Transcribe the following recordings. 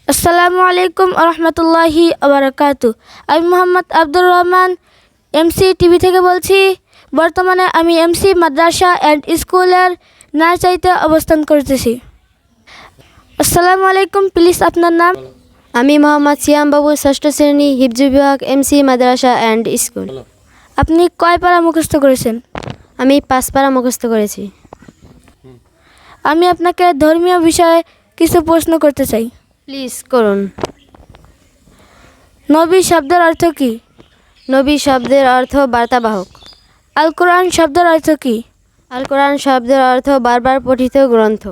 আসসালামু আলাইকুম রহমতুল্লাহি আবরাকাতু। আমি মোহাম্মদ আব্দুর রহমান এমসি টিভি থেকে বলছি। বর্তমানে আমি এমসি মাদ্রাসা অ্যান্ড স্কুলের নার্সারিতে অবস্থান করতেছি। আসসালামু আলাইকুম, প্লিজ আপনার নাম? আমি মোহাম্মদ সিয়াম বাবু, ষষ্ঠ শ্রেণী, হিফজ বিভাগ, এমসি মাদ্রাসা অ্যান্ড স্কুল। আপনি কয় পারা মুখস্থ করেছেন? আমি 5 পারা মুখস্থ করেছি। আমি আপনাকে ধর্মীয় বিষয়ে কিছু প্রশ্ন করতে চাই। প্লিজ করুন। নবী শব্দের অর্থ কী? নবী শব্দের অর্থ বার্তাবাহক। আল কোরআন শব্দের অর্থ কী? আল কোরআন শব্দের অর্থ বারবার পঠিত গ্রন্থ।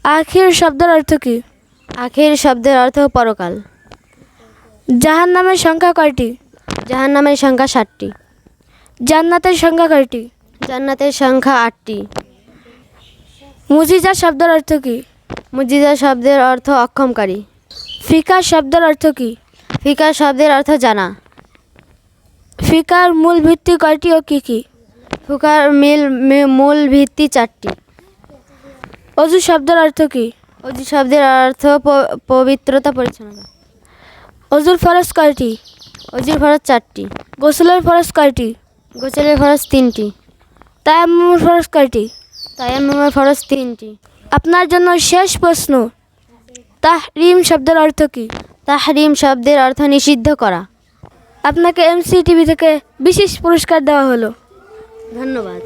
আখির শব্দের অর্থ কী? আখির শব্দের অর্থ পরকাল। জাহান্নামের সংখ্যা কয়টি? জাহান্নামের সংখ্যা 7টি। জান্নাতের সংখ্যা কয়টি? জান্নাতের সংখ্যা 8টি। মুজিজা শব্দের অর্থ কী? মুজিজা শব্দের অর্থ অক্ষমকারী। ফিকা শব্দের অর্থ কী? ফিকা শব্দের অর্থ জানা। ফিকার মূল ভিত্তি কয়টি ও কী কী? ফিকার মূল ভিত্তি 4টি। অজু শব্দের অর্থ কী? অজু শব্দের অর্থ পবিত্রতা, পরিচ্ছন্নতা। অজুর ফরজ কয়টি? অজুর ফরজ 4টি। গোসলের ফরজ কয়টি? গোসলের ফরজ 3টি। তায়াম্মুমের ফরজ কয়টি? তায়াম্মুমের ফরজ 3টি। আপনার জন্য শেষ প্রশ্ন, তাহরিম শব্দের অর্থ কী? তাহরিম শব্দের অর্থ নিষিদ্ধ করা। আপনাকে এমসি টিভি থেকে বিশেষ পুরস্কার দেওয়া হলো। ধন্যবাদ।